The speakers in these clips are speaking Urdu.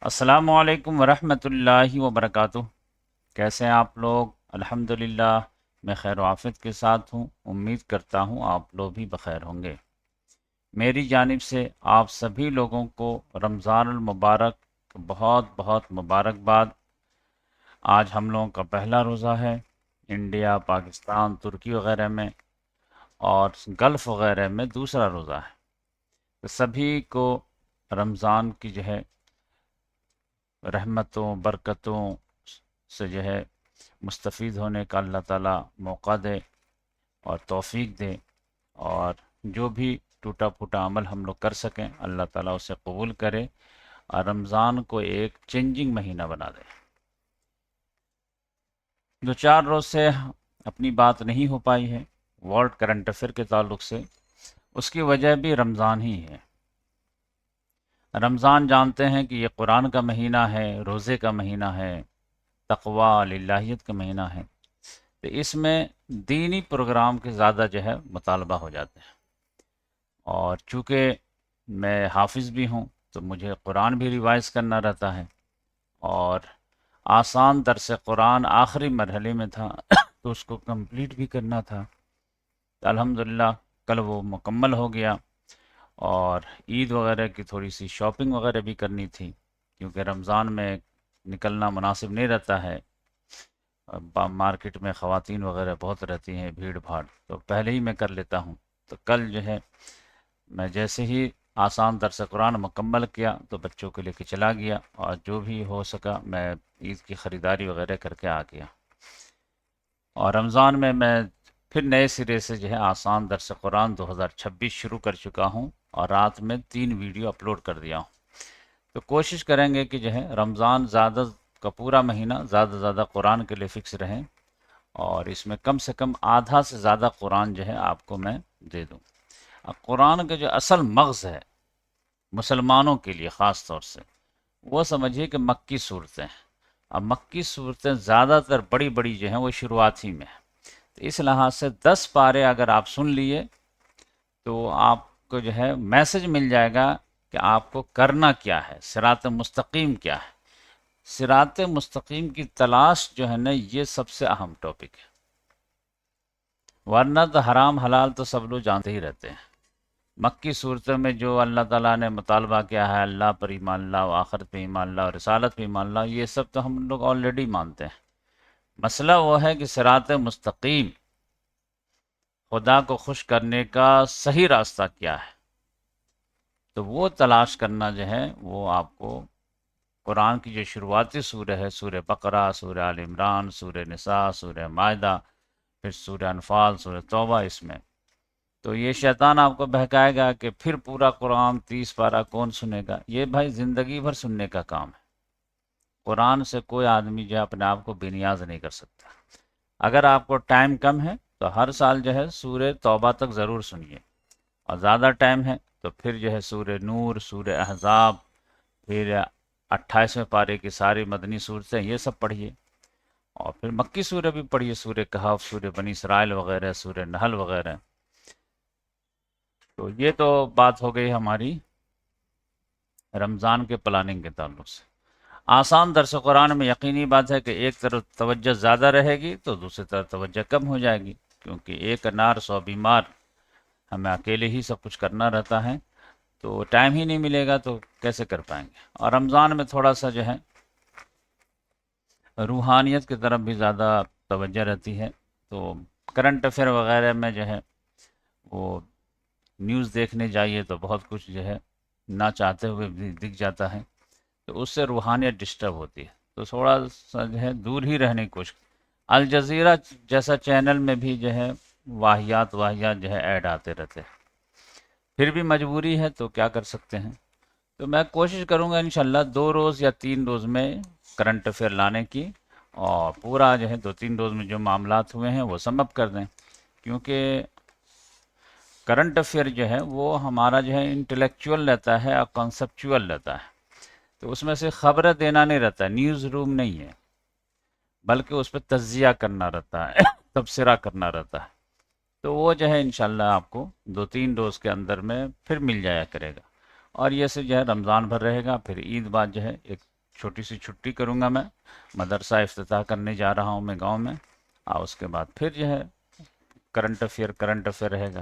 السلام علیکم ورحمۃ اللہ وبرکاتہ۔ کیسے ہیں آپ لوگ؟ الحمدللہ میں خیر و عافیت کے ساتھ ہوں، امید کرتا ہوں آپ لوگ بھی بخیر ہوں گے۔ میری جانب سے آپ سبھی لوگوں کو رمضان المبارک بہت بہت مبارکباد۔ آج ہم لوگوں کا پہلا روزہ ہے، انڈیا، پاکستان، ترکی وغیرہ میں، اور گلف وغیرہ میں دوسرا روزہ ہے۔ تو سبھی کو رمضان کی رحمتوں برکتوں سے مستفید ہونے کا اللہ تعالیٰ موقع دے اور توفیق دے، اور جو بھی ٹوٹا پھوٹا عمل ہم لوگ کر سکیں اللہ تعالیٰ اسے قبول کرے، اور رمضان کو ایک چینجنگ مہینہ بنا دے۔ دو چار روز سے اپنی بات نہیں ہو پائی ہے ورلڈ کرنٹ افیئر کے تعلق سے، اس کی وجہ بھی رمضان ہی ہے۔ رمضان جانتے ہیں کہ یہ قرآن کا مہینہ ہے، روزے کا مہینہ ہے، تقوی للہیت کا مہینہ ہے۔ تو اس میں دینی پروگرام کے زیادہ مطالبہ ہو جاتے ہیں، اور چونکہ میں حافظ بھی ہوں تو مجھے قرآن بھی ریوائز کرنا رہتا ہے، اور آسان درس قرآن آخری مرحلے میں تھا تو اس کو کمپلیٹ بھی کرنا تھا۔ تو الحمدللہ کل وہ مکمل ہو گیا، اور عید وغیرہ کی تھوڑی سی شاپنگ وغیرہ بھی کرنی تھی، کیونکہ رمضان میں نکلنا مناسب نہیں رہتا ہے، مارکیٹ میں خواتین وغیرہ بہت رہتی ہیں، بھیڑ بھاڑ، تو پہلے ہی میں کر لیتا ہوں۔ تو کل میں جیسے ہی آسان درس قرآن مکمل کیا تو بچوں کو لے کے چلا گیا، اور جو بھی ہو سکا میں عید کی خریداری وغیرہ کر کے آ گیا۔ اور رمضان میں پھر نئے سرے سے آسان درس قرآن 2026 شروع کر چکا ہوں، اور رات میں 3 ویڈیو اپلوڈ کر دیا ہوں۔ تو کوشش کریں گے کہ رمضان زیادہ کا پورا مہینہ زیادہ سے زیادہ قرآن کے لیے فکس رہیں، اور اس میں کم سے کم آدھا سے زیادہ قرآن آپ کو میں دے دوں۔ اب قرآن کا جو اصل مغز ہے مسلمانوں کے لیے خاص طور سے، وہ سمجھیے کہ مکی صورتیں ہیں۔ اب مکی صورتیں زیادہ تر بڑی بڑی وہ شروعات ہی میں ہیں، تو اس لحاظ سے 10 پارے اگر آپ سن لیے تو آپ کو میسج مل جائے گا کہ آپ کو کرنا کیا ہے، صراط مستقیم کیا ہے۔ صراط مستقیم کی تلاش نا یہ سب سے اہم ٹاپک ہے، ورنہ تو حرام حلال تو سب لوگ جانتے ہی رہتے ہیں۔ مکی صورتوں میں جو اللہ تعالیٰ نے مطالبہ کیا ہے، اللہ پر ایمان لاؤ، آخرت پہ ایمان لاؤ، رسالت پہ ایمان لاؤ، یہ سب تو ہم لوگ آلریڈی مانتے ہیں۔ مسئلہ وہ ہے کہ صراط مستقیم، خدا کو خوش کرنے کا صحیح راستہ کیا ہے، تو وہ تلاش کرنا وہ آپ کو قرآن کی جو شروعاتی سورہ ہے، سورہ بقرہ، سورہ آل عمران، سورہ نساء، سورہ مائدہ، پھر سورہ انفال، سورہ توبہ، اس میں تو یہ شیطان آپ کو بہکائے گا کہ پھر پورا قرآن 30 پارہ کون سنے گا۔ یہ بھائی زندگی بھر سننے کا کام ہے۔ قرآن سے کوئی آدمی اپنے آپ کو بے نیاز نہیں کر سکتا۔ اگر آپ کو ٹائم کم ہے تو ہر سال سورہ توبہ تک ضرور سنیے، اور زیادہ ٹائم ہے تو پھر سورہ نور، سورہ احزاب، پھر 28ویں پارے کی ساری مدنی صورتیں یہ سب پڑھیے، اور پھر مکی سورہ بھی پڑھیے، سورہ کہف، سورہ بنی اسرائیل وغیرہ، سورہ نحل وغیرہ۔ تو یہ تو بات ہو گئی ہماری رمضان کے پلاننگ کے تعلق سے۔ آسان درس قرآن میں یقینی بات ہے کہ ایک طرف توجہ زیادہ رہے گی تو دوسری طرف توجہ کم ہو جائے گی، کیونکہ ایک انار 100 بیمار، ہمیں اکیلے ہی سب کچھ کرنا رہتا ہے، تو ٹائم ہی نہیں ملے گا تو کیسے کر پائیں گے۔ اور رمضان میں تھوڑا سا روحانیت کی طرف بھی زیادہ توجہ رہتی ہے، تو کرنٹ افیئر وغیرہ میں وہ نیوز دیکھنے جائیے تو بہت کچھ نہ چاہتے ہوئے بھی دکھ جاتا ہے، تو اس سے روحانیت ڈسٹرب ہوتی ہے، تو تھوڑا سا دور ہی رہنے کی کوشش۔ الجزیرہ جیسا چینل میں بھی واہیات ایڈ آتے رہتے ہیں، پھر بھی مجبوری ہے تو کیا کر سکتے ہیں۔ تو میں کوشش کروں گا انشاءاللہ 2 روز یا 3 روز میں کرنٹ افیئر لانے کی، اور پورا 2-3 روز میں جو معاملات ہوئے ہیں وہ سم اپ کر دیں، کیونکہ کرنٹ افیئر وہ ہمارا انٹلیکچول رہتا ہے اور کنسپچول رہتا ہے، تو اس میں سے خبریں دینا نہیں رہتا، نیوز روم نہیں ہے، بلکہ اس پہ تجزیہ کرنا رہتا ہے تبصرہ کرنا رہتا ہے، تو وہ انشاءاللہ آپ کو 2-3 روز کے اندر میں پھر مل جایا کرے گا۔ اور یہ سے جو ہے رمضان بھر رہے گا، پھر عید بعد جو ہے ایک چھوٹی سی چھٹی کروں گا میں، مدرسہ افتتاح کرنے جا رہا ہوں میں گاؤں میں، اور اس کے بعد پھر جو ہے کرنٹ افیئر رہے گا۔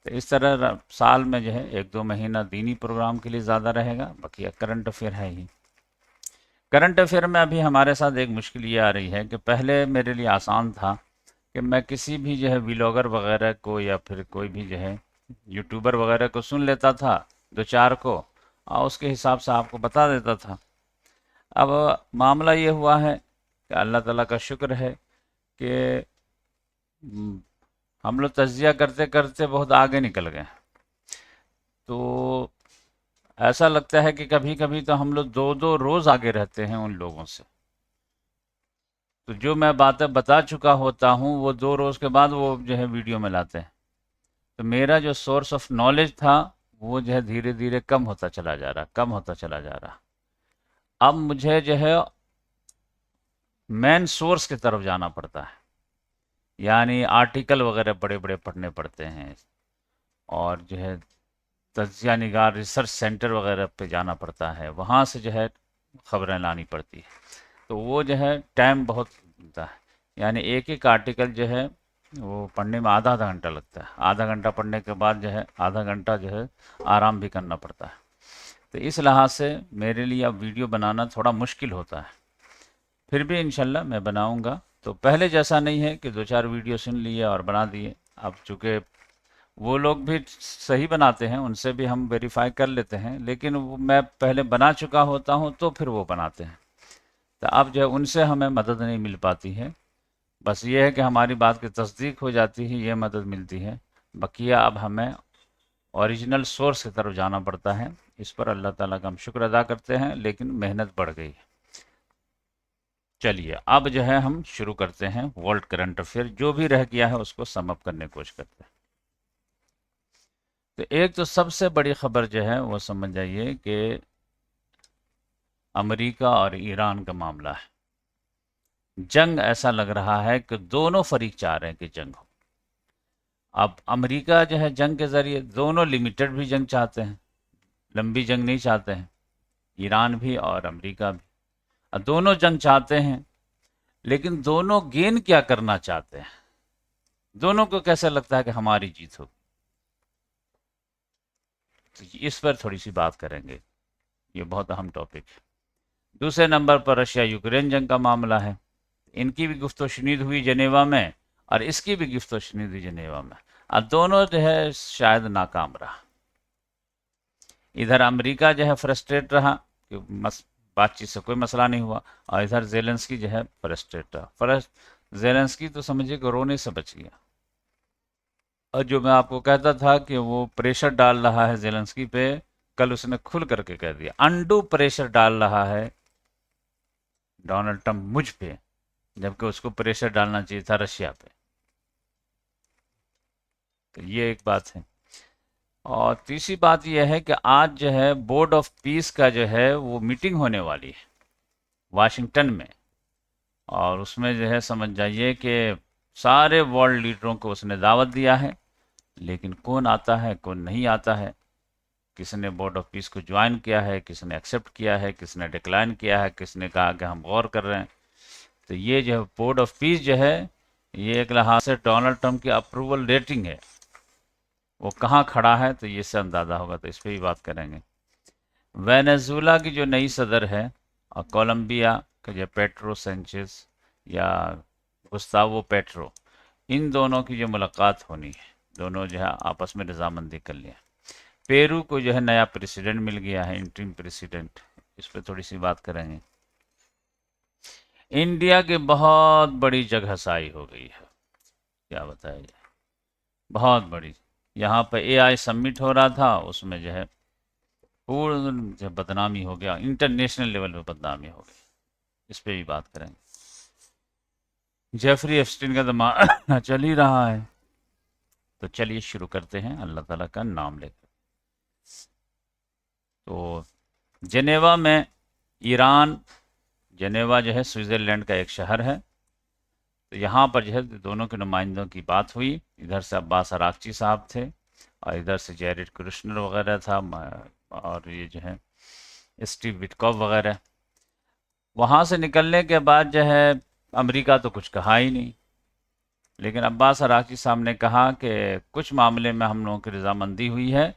تو اس طرح سال میں جو ہے ایک دو مہینہ دینی پروگرام کے لیے زیادہ رہے گا، بقیہ کرنٹ افیئر ہے ہی۔ کرنٹ افیئر میں ابھی ہمارے ساتھ ایک مشکل یہ آ رہی ہے کہ پہلے میرے لیے آسان تھا کہ میں کسی بھی جو ہے ویلوگر وغیرہ کو یا پھر کوئی بھی جو ہے یوٹیوبر وغیرہ کو سن لیتا تھا، دو چار کو، اور اس کے حساب سے آپ کو بتا دیتا تھا۔ اب معاملہ یہ ہوا ہے کہ اللہ تعالیٰ کا شکر ہے کہ ہم لوگ تجزیہ کرتے کرتے بہت آگے نکل گئے، تو ایسا لگتا ہے کہ کبھی کبھی تو ہم لوگ دو دو روز آگے رہتے ہیں ان لوگوں سے۔ تو جو میں باتیں بتا چکا ہوتا ہوں وہ 2 روز کے بعد وہ جو ہے ویڈیو میں لاتے ہیں، تو میرا جو سورس آف نالج تھا وہ جو ہے دھیرے دھیرے کم ہوتا چلا جا رہا، کم ہوتا چلا جا رہا۔ اب مجھے جو ہے مین سورس کی طرف جانا پڑتا ہے، یعنی آرٹیکل وغیرہ بڑے بڑے پڑھنے پڑتے ہیں، اور جو ہے تجزیہ نگار ریسرچ سینٹر وغیرہ پہ جانا پڑتا ہے، وہاں سے جو ہے خبریں لانی پڑتی ہے، تو وہ جو ہے ٹائم بہت ملتا ہے، یعنی ایک ایک آرٹیکل جو ہے وہ پڑھنے میں آدھا آدھا گھنٹہ لگتا ہے، آدھا گھنٹہ پڑھنے کے بعد جو ہے آدھا گھنٹہ جو ہے آرام بھی کرنا پڑتا ہے۔ تو اس لحاظ سے میرے لیے اب ویڈیو بنانا تھوڑا مشکل ہوتا ہے، پھر بھی انشاءاللہ میں بناؤں گا۔ تو پہلے جیسا نہیں ہے کہ دو چار ویڈیو سن لیے اور بنا دیے، اب چونکہ وہ لوگ بھی صحیح بناتے ہیں، ان سے بھی ہم ویریفائی کر لیتے ہیں، لیکن میں پہلے بنا چکا ہوتا ہوں تو پھر وہ بناتے ہیں، تو اب جو ہے ان سے ہمیں مدد نہیں مل پاتی ہے، بس یہ ہے کہ ہماری بات کی تصدیق ہو جاتی ہے، یہ مدد ملتی ہے، بقیہ اب ہمیں اوریجنل سورس کی طرف جانا پڑتا ہے۔ اس پر اللہ تعالیٰ کا ہم شکر ادا کرتے ہیں، لیکن محنت بڑھ گئی ہے۔ چلیے اب جو ہے ہم شروع کرتے ہیں ورلڈ کرنٹ افیئر، جو بھی رہ گیا ہے اس کو سم اپ کرنے کی کوشش کرتے ہیں۔ تو ایک تو سب سے بڑی خبر جو ہے وہ سمجھ جائیے کہ امریکہ اور ایران کا معاملہ ہے، جنگ ایسا لگ رہا ہے کہ دونوں فریق چاہ رہے ہیں کہ جنگ ہو۔ اب امریکہ جو ہے جنگ کے ذریعے، دونوں لمیٹڈ بھی جنگ چاہتے ہیں، لمبی جنگ نہیں چاہتے ہیں، ایران بھی اور امریکہ بھی، اب دونوں جنگ چاہتے ہیں، لیکن دونوں گین کیا کرنا چاہتے ہیں، دونوں کو کیسے لگتا ہے کہ ہماری جیت ہوگی، تو اس پر تھوڑی سی بات کریں گے، یہ بہت اہم ٹاپک ہے۔ دوسرے نمبر پر رشیا یوکرین جنگ کا معاملہ ہے، ان کی بھی گفت و شنید ہوئی جنیوا میں، اور اس کی بھی گفت و شنید ہوئی جنیوا میں، اب دونوں جو ہے شاید ناکام رہا۔ ادھر امریکہ جو ہے فرسٹریٹ رہا کہ بات چیت سے کوئی مسئلہ نہیں ہوا، اور ادھر زیلنسکی جو ہے فرسٹریٹ رہا، زیلنسکی تو سمجھے کہ رونے سے بچ گیا، اور جو میں آپ کو کہتا تھا کہ وہ پریشر ڈال رہا ہے زیلنسکی پہ، کل اس نے کھل کر کے کہہ دیا، انڈو پریشر ڈال رہا ہے ڈونلڈ ٹرمپ مجھ پہ، جبکہ اس کو پریشر ڈالنا چاہیے تھا رشیا پہ۔ تو یہ ایک بات ہے، اور تیسری بات یہ ہے کہ آج جو ہے بورڈ آف پیس کا جو ہے وہ میٹنگ ہونے والی ہے واشنگٹن میں، اور اس میں جو ہے سمجھ جائیے کہ سارے ورلڈ لیڈروں کو اس نے دعوت دیا ہے، لیکن کون آتا ہے کون نہیں آتا ہے، کس نے بورڈ آف پیس کو جوائن کیا ہے، کس نے ایکسیپٹ کیا ہے، کس نے ڈکلائن کیا ہے، کس نے کہا کہ ہم غور کر رہے ہیں۔ تو یہ جو بورڈ آف پیس جو ہے، یہ ایک لحاظ سے ڈونلڈ ٹرمپ کی اپروول ریٹنگ ہے، وہ کہاں کھڑا ہے تو یہ سے اندازہ ہوگا، تو اس پہ بھی بات کریں گے۔ وینیزویلا کی جو نئی صدر ہے، اور کولمبیا کا جو پیٹرو سینچیز یا گستاوو پیٹرو، ان دونوں کی جو ملاقات ہونی ہے، دونوں جو ہے آپس میں رضامندی کر لیا۔ پیرو کو جو ہے نیا پریسیڈنٹ مل گیا ہے، انٹریم پریسیڈنٹ، اس پہ تھوڑی سی بات کریں گے۔ انڈیا کی بہت بڑی جگہ سائی ہو گئی ہے، کیا بتایا جائے، بہت بڑی۔ یہاں پہ اے آئی سمٹ ہو رہا تھا، اس میں جو ہے پورا بدنامی ہو گیا، انٹرنیشنل لیول پہ بدنامی ہو گئی، اس پہ بھی بات کریں گے۔ جیفری ایپسٹین کا تو چل ہی رہا ہے، تو چلیے شروع کرتے ہیں اللہ تعالیٰ کا نام لے کر۔ تو جنیوا میں ایران، جنیوا جو ہے سوئٹزرلینڈ کا ایک شہر ہے، تو یہاں پر جو ہے دونوں کے نمائندوں کی بات ہوئی، ادھر سے عباس عراقچی صاحب تھے، اور ادھر سے جیریڈ کرشنر وغیرہ تھا، اور یہ جو ہے اسٹیو وٹکوف وغیرہ. وہاں سے نکلنے کے بعد جو ہے امریکہ تو کچھ کہا ہی نہیں، لیکن عباس عراقچی صاحب نے کہا کہ کچھ معاملے میں ہم لوگوں کی رضامندی ہوئی ہے،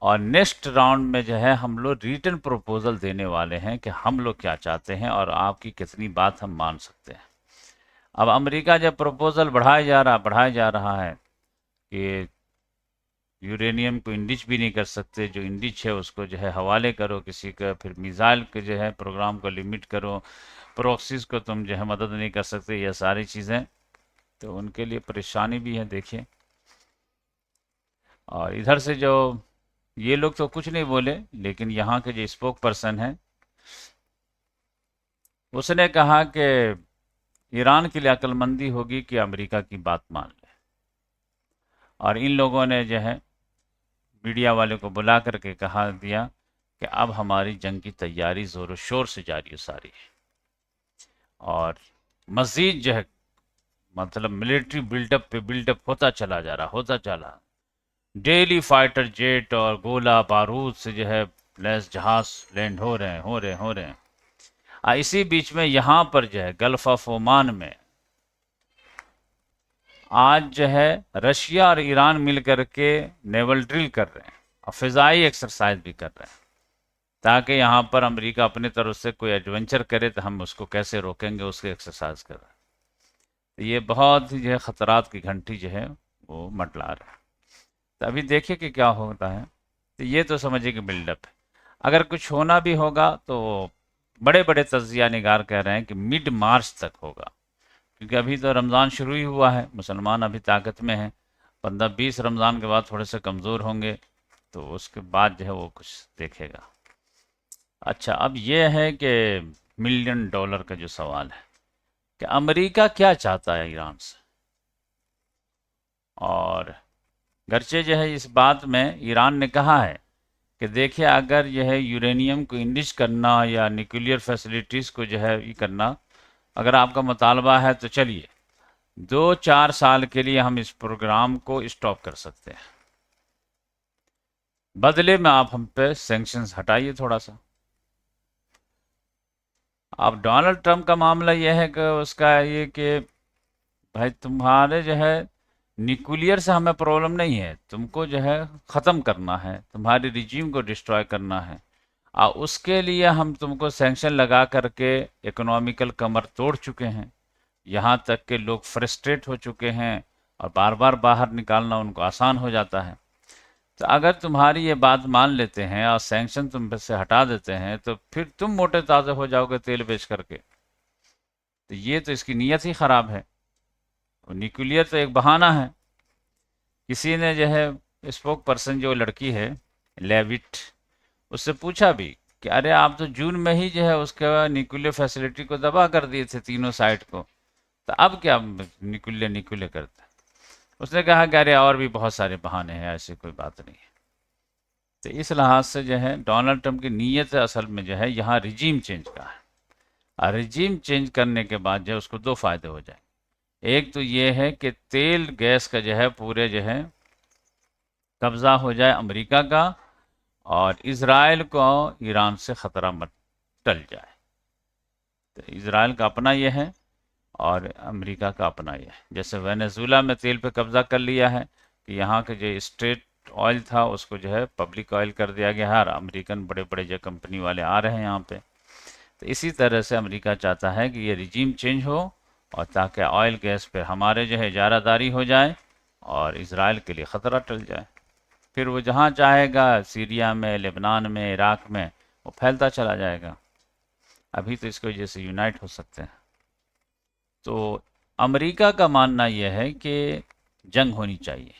اور نیکسٹ راؤنڈ میں جو ہے ہم لوگ ریٹن پروپوزل دینے والے ہیں کہ ہم لوگ کیا چاہتے ہیں اور آپ کی کتنی بات ہم مان سکتے ہیں. اب امریکہ جب پروپوزل بڑھایا جا رہا ہے کہ یورینیم کو انڈیچ بھی نہیں کر سکتے، جو انڈیچ ہے اس کو جو ہے حوالے کرو کسی کا، پھر میزائل کے جو ہے پروگرام کو لمٹ کرو، پروکسیز کو تم جو ہے مدد نہیں کر سکتے، یہ ساری چیزیں تو ان کے لیے پریشانی بھی ہے. دیکھیے، اور ادھر سے جو یہ لوگ تو کچھ نہیں بولے، لیکن یہاں کے جو اسپوک پرسن ہیں اس نے کہا کہ ایران کے لیے عقل مندی ہوگی کہ امریکہ کی بات مان لے، اور ان لوگوں نے جو ہے میڈیا والے کو بلا کر کے کہا دیا کہ اب ہماری جنگ کی تیاری زور و شور سے جاری و ساری ہے، اور مزید جو ہے مطلب ملٹری بلڈ اپ پہ بلڈ اپ ہوتا چلا ڈیلی فائٹر جیٹ اور گولہ بارود سے جو ہے لیس جہاز لینڈ ہو رہے ہیں. اسی بیچ میں یہاں پر جو ہے گلف آف عمان میں آج جو ہے رشیا اور ایران مل کر کے نیول ڈرل کر رہے ہیں اور فضائی ایکسرسائز بھی کر رہے ہیں، تاکہ یہاں پر امریکہ اپنی طرف سے کوئی ایڈونچر کرے تو ہم اس کو کیسے روکیں گے، اس کے ایکسرسائز کر رہے ہیں. تو یہ بہت ہی جو ہے خطرات کی گھنٹی جو ہے وہ مٹلا رہا ہے. تو ابھی دیکھیے کہ کیا ہوتا ہے. تو یہ تو سمجھے کہ بلڈ اپ ہے. اگر کچھ ہونا بھی ہوگا تو بڑے بڑے تجزیہ نگار کہہ رہے ہیں کہ مڈ مارچ تک ہوگا، کیونکہ ابھی تو رمضان شروع ہی ہوا ہے، مسلمان ابھی طاقت میں ہیں. 15-20 رمضان کے بعد تھوڑے سے کمزور ہوں گے، تو اس کے بعد جو ہے وہ کچھ دیکھے گا. اچھا، اب یہ ہے کہ $1,000,000 کا جو سوال ہے کہ امریکہ کیا چاہتا ہے ایران سے، اور گرچہ جو ہے اس بات میں ایران نے کہا ہے کہ دیکھیں اگر یہ ہے یورینیم کو انڈیچ کرنا یا نیوکلیئر فیسلٹیز کو جو ہے یہ کرنا اگر آپ کا مطالبہ ہے تو چلیے 2-4 سال کے لیے ہم اس پروگرام کو اسٹاپ کر سکتے ہیں، بدلے میں آپ ہم پہ سینکشنز ہٹائیے تھوڑا سا. اب ڈونلڈ ٹرمپ کا معاملہ یہ ہے کہ اس کا یہ کہ بھائی تمہارے جو ہے نیوکلیئر سے ہمیں پرابلم نہیں ہے، تم کو جو ہے ختم کرنا ہے، تمہاری ریجیم کو ڈسٹروائے کرنا ہے، اور اس کے لیے ہم تم کو سینکشن لگا کر کے اکنامیکل کمر توڑ چکے ہیں، یہاں تک کہ لوگ فرسٹریٹ ہو چکے ہیں اور بار بار باہر نکالنا ان کو آسان ہو جاتا ہے. تو اگر تمہاری یہ بات مان لیتے ہیں اور سینکشن تم پہ سے ہٹا دیتے ہیں تو پھر تم موٹے تازے ہو جاؤ گے تیل بیچ کر کے. تو یہ تو اس کی نیت ہی خراب ہے. نیوکلیئر تو ایک بہانہ ہے. کسی نے جو ہے اسپوک پرسن جو لڑکی ہے لیوٹ، اس سے پوچھا بھی کہ ارے آپ تو جون میں ہی جو ہے اس کے نیوکلیئر فیسلٹی کو تباہ کر دیے تھے تینوں سائٹ کو، تو اب کیا نیوکلیئر کرتے ہیں؟ اس نے کہا کہ ارے اور بھی بہت سارے بہانے ہیں، ایسی کوئی بات نہیں ہے. تو اس لحاظ سے جو ہے ڈونلڈ ٹرمپ کی نیت اصل میں جو ہے یہاں رجیم چینج کا ہے، اور رجیم چینج کرنے کے بعد جو ہے اس کو 2 فائدے ہو جائیں. ایک تو یہ ہے کہ تیل گیس کا جو ہے پورے جو ہے قبضہ ہو جائے امریکہ کا، اور اسرائیل کو ایران سے خطرہ مت ٹل جائے. تو اسرائیل کا اپنا یہ ہے اور امریکہ کا اپنا یہ ہے. جیسے وینیزویلا میں تیل پہ قبضہ کر لیا ہے کہ یہاں کے جو اسٹیٹ آئل تھا اس کو جو ہے پبلک آئل کر دیا گیا ہے، اور امریکن بڑے بڑے جو کمپنی والے آ رہے ہیں یہاں پہ. تو اسی طرح سے امریکہ چاہتا ہے کہ یہ رجیم چینج ہو، اور تاکہ آئل گیس پہ ہمارے جو ہے اجارہ داری ہو جائے اور اسرائیل کے لیے خطرہ ٹل جائے. پھر وہ جہاں چاہے گا سیریا میں، لبنان میں، عراق میں وہ پھیلتا چلا جائے گا. ابھی تو اس کی وجہ سے یونائٹ ہو سکتے ہیں. تو امریکہ کا ماننا یہ ہے کہ جنگ ہونی چاہیے.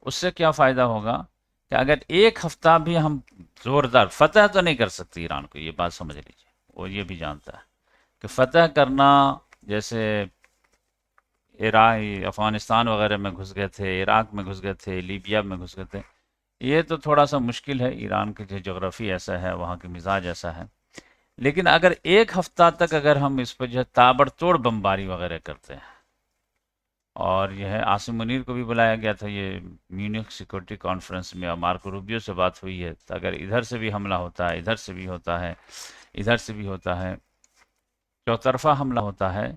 اس سے کیا فائدہ ہوگا کہ اگر ایک ہفتہ بھی ہم زوردار فتح تو نہیں کر سکتے ایران کو، یہ بات سمجھ لیجیے. وہ یہ بھی جانتا ہے کہ فتح کرنا، جیسے افغانستان وغیرہ میں گھس گئے تھے، عراق میں گھس گئے تھے، لیبیا میں گھس گئے تھے، یہ تو تھوڑا سا مشکل ہے. ایران کی جو جغرافی ایسا ہے، وہاں کے مزاج ایسا ہے. لیکن اگر ایک ہفتہ تک اگر ہم اس پہ جو ہے تابڑ توڑ بمباری وغیرہ کرتے ہیں اور یہ ہے عاصم منیر کو بھی بلایا گیا تھا یہ میونخ سیکورٹی کانفرنس میں، اور مارکو روبیو سے بات ہوئی ہے، تو اگر ادھر سے بھی حملہ ہوتا ہے، ادھر سے بھی ہوتا ہے، ادھر سے بھی ہوتا ہے، چوطرفہ حملہ ہوتا ہے،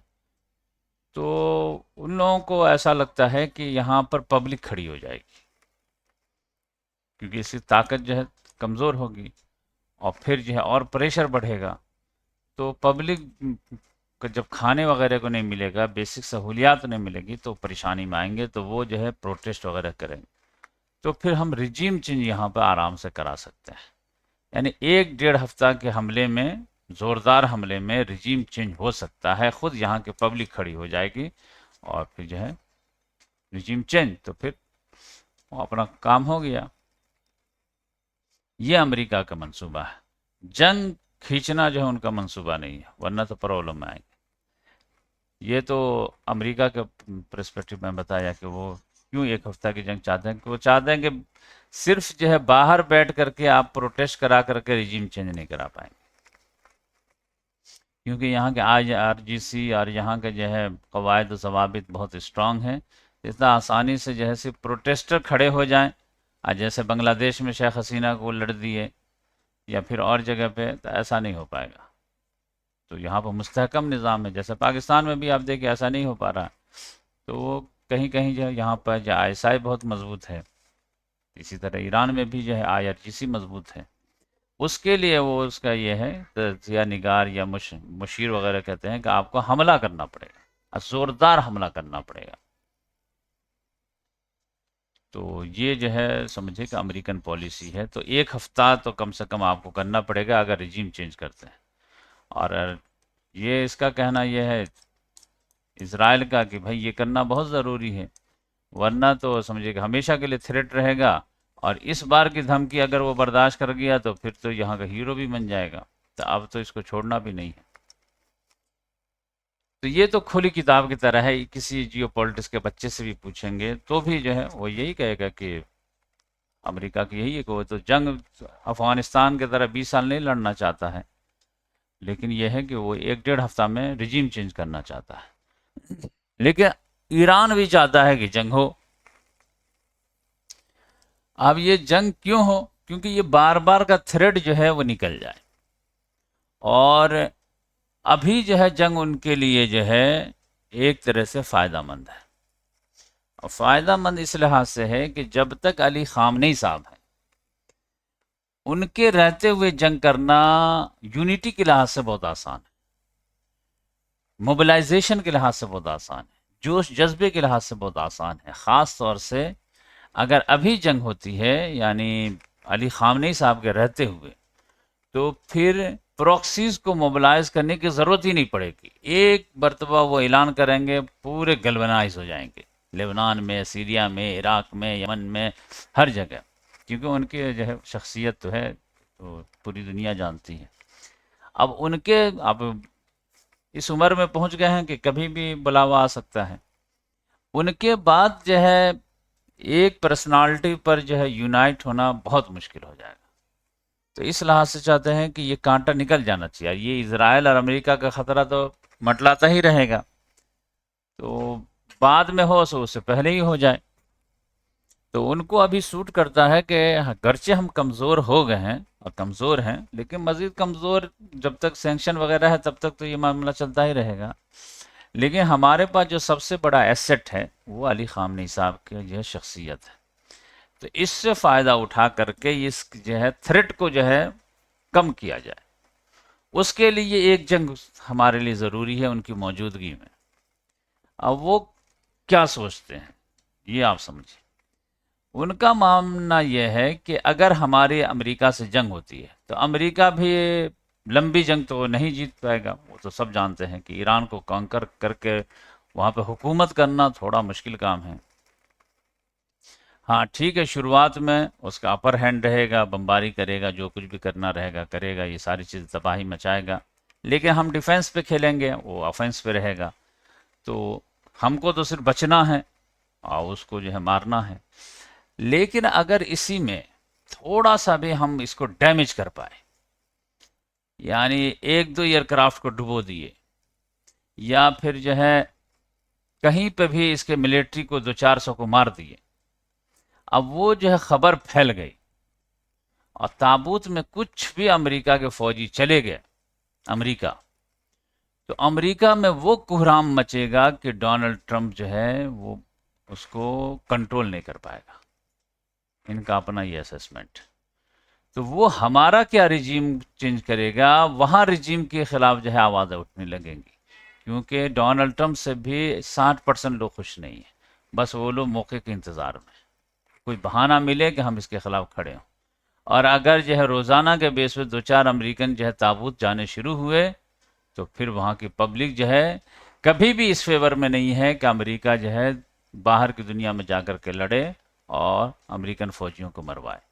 تو ان لوگوں کو ایسا لگتا ہے کہ یہاں پر پبلک کھڑی ہو جائے گی، کیونکہ اس کی طاقت جو ہے کمزور ہوگی، اور پھر جو ہے اور پریشر بڑھے گا، تو پبلک کو جب کھانے وغیرہ کو نہیں ملے گا، بیسک سہولیات نہیں ملے گی، تو پریشانی میں آئیں گے، تو وہ جو ہے پروٹیسٹ وغیرہ کریں گے، تو پھر ہم رجیم چینج یہاں پہ آرام سے کرا سکتے ہیں، یعنی ایک ڈیڑھ ہفتہ کے حملے میں، زوردار حملے میں رجیم چینج ہو سکتا ہے، خود یہاں کے پبلک کھڑی ہو جائے گی، اور پھر جو ہے رجیم چینج، تو پھر وہ اپنا کام ہو گیا۔ یہ امریکہ کا منصوبہ ہے، جنگ کھینچنا جو ہے ان کا منصوبہ نہیں ہے، ورنہ تو پرابلم میں آئیں گے۔ یہ تو امریکہ کے پرسپیکٹو میں بتایا کہ وہ کیوں ایک ہفتہ کی جنگ چاہتے ہیں، کہ وہ چاہتے ہیں کہ صرف جو ہے باہر بیٹھ کر کے آپ پروٹیسٹ کرا کر کے رجیم چینج نہیں کرا پائیں گے، کیونکہ یہاں کے آئی آر جی سی اور یہاں کے جو ہے قواعد و ضوابط بہت اسٹرانگ ہیں، اتنا آسانی سے جو ہے صرف پروٹیسٹر کھڑے ہو جائیں، جیسے بنگلہ دیش میں شیخ حسینہ کو لڑ دیے یا پھر اور جگہ پہ، تو ایسا نہیں ہو پائے گا۔ تو یہاں پر مستحکم نظام ہے، جیسے پاکستان میں بھی آپ دیکھیں ایسا نہیں ہو پا رہا، تو وہ کہیں کہیں جو ہے یہاں پر جو آئی ایس آئی بہت مضبوط ہے، اسی طرح ایران میں بھی جو ہے آئی آر جی سی مضبوط ہے، اس کے لیے وہ اس کا یہ ہے تجزیہ نگار یا مشیر وغیرہ کہتے ہیں کہ آپ کو حملہ کرنا پڑے گا، زوردار حملہ کرنا پڑے گا۔ تو یہ جو ہے سمجھے کہ امریکن پالیسی ہے، تو ایک ہفتہ تو کم سے کم آپ کو کرنا پڑے گا اگر رجیم چینج کرتے ہیں، اور یہ اس کا کہنا یہ ہے اسرائیل کا کہ بھائی یہ کرنا بہت ضروری ہے، ورنہ تو سمجھے کہ ہمیشہ کے لیے تھریٹ رہے گا، اور اس بار کی دھمکی اگر وہ برداشت کر گیا تو پھر تو یہاں کا ہیرو بھی بن جائے گا، تو اب تو اس کو چھوڑنا بھی نہیں ہے۔ تو یہ تو کھلی کتاب کی طرح ہے، کسی جیو پولیٹکس کے بچے سے بھی پوچھیں گے تو بھی جو ہے وہ یہی کہے گا کہ امریکہ کی یہی ہے کہ وہ تو جنگ افغانستان کی طرح 20 سال نہیں لڑنا چاہتا ہے، لیکن یہ ہے کہ وہ ایک ڈیڑھ ہفتہ میں رجیم چینج کرنا چاہتا ہے، لیکن ایران بھی چاہتا ہے کہ جنگ ہو۔ اب یہ جنگ کیوں ہو؟ کیونکہ یہ بار بار کا تھریڈ جو ہے وہ نکل جائے، اور ابھی جو ہے جنگ ان کے لیے جو ہے ایک طرح سے فائدہ مند ہے، اور فائدہ مند اس لحاظ سے ہے کہ جب تک علی خامنئی صاحب ہیں، ان کے رہتے ہوئے جنگ کرنا یونٹی کے لحاظ سے بہت آسان ہے، موبلائزیشن کے لحاظ سے بہت آسان ہے، جوش جذبے کے لحاظ سے بہت آسان ہے، خاص طور سے اگر ابھی جنگ ہوتی ہے یعنی علی خامنئی صاحب کے رہتے ہوئے، تو پھر پروکسیز کو موبلائز کرنے کی ضرورت ہی نہیں پڑے گی، ایک مرتبہ وہ اعلان کریں گے، پورے گلونائز ہو جائیں گے، لبنان میں، سیریا میں، عراق میں، یمن میں، ہر جگہ، کیونکہ ان کی جو ہے شخصیت تو ہے، تو پوری دنیا جانتی ہے۔ اب ان کے اب اس عمر میں پہنچ گئے ہیں کہ کبھی بھی بلاوا آ سکتا ہے، ان کے بعد جو ہے ایک پرسنالٹی پر جو ہے یونائٹ ہونا بہت مشکل ہو جائے گا، تو اس لحاظ سے چاہتے ہیں کہ یہ کانٹا نکل جانا چاہیے، یہ اسرائیل اور امریکہ کا خطرہ تو مٹلاتا ہی رہے گا، تو بعد میں ہو سو اس سے پہلے ہی ہو جائے، تو ان کو ابھی سوٹ کرتا ہے کہ گرچہ ہم کمزور ہو گئے ہیں اور کمزور ہیں، لیکن مزید کمزور جب تک سینکشن وغیرہ ہے تب تک تو یہ معاملہ چلتا ہی رہے گا، لیکن ہمارے پاس جو سب سے بڑا ایسٹ ہے وہ علی خامنئی صاحب کی جو شخصیت ہے، تو اس سے فائدہ اٹھا کر کے اس جو ہے تھریٹ کو جو ہے کم کیا جائے، اس کے لیے ایک جنگ ہمارے لیے ضروری ہے ان کی موجودگی میں۔ اب وہ کیا سوچتے ہیں یہ آپ سمجھیں، ان کا ماننا یہ ہے کہ اگر ہمارے امریکہ سے جنگ ہوتی ہے تو امریکہ بھی لمبی جنگ تو نہیں جیت پائے گا، وہ تو سب جانتے ہیں کہ ایران کو کانکر کر کے وہاں پہ حکومت کرنا تھوڑا مشکل کام ہے۔ ہاں ٹھیک ہے، شروعات میں اس کا اپر ہینڈ رہے گا، بمباری کرے گا، جو کچھ بھی کرنا رہے گا کرے گا، یہ ساری چیز تباہی مچائے گا، لیکن ہم ڈیفenس پہ کھیلیں گے، وہ آفینس پہ رہے گا، تو ہم کو تو صرف بچنا ہے اور اس کو جو ہے مارنا ہے، لیکن اگر اسی میں تھوڑا سا بھی ہم اس کو ڈیمیج کر پائے، یعنی ایک دو ایئر کرافٹ کو ڈبو دیے، یا پھر جو ہے کہیں پہ بھی اس کے ملٹری کو 200-400 کو مار دیے. اب وہ جو ہے خبر پھیل گئی اور تابوت میں کچھ بھی امریکہ کے فوجی چلے گئے امریکہ، تو امریکہ میں وہ کوہرام مچے گا کہ ڈونلڈ ٹرمپ جو ہے وہ اس کو کنٹرول نہیں کر پائے گا. ان کا اپنا یہ اسسمنٹ. تو وہ ہمارا کیا رجیم چینج کرے گا، وہاں رجیم کے خلاف جو ہے آوازیں اٹھنے لگیں گی، کیونکہ ڈونلڈ ٹرمپ سے بھی 60% لوگ خوش نہیں ہیں. بس وہ لوگ موقع کے انتظار میں، کوئی بہانہ ملے کہ ہم اس کے خلاف کھڑے ہوں. اور اگر جو ہے روزانہ کے بیس پہ 2-4 امریکن جو ہے تابوت جانے شروع ہوئے، تو پھر وہاں کی پبلک جو ہے کبھی بھی اس فیور میں نہیں ہے کہ امریکہ جو ہے باہر کی دنیا میں جا کر کے لڑے اور امریکن فوجیوں کو مروائے.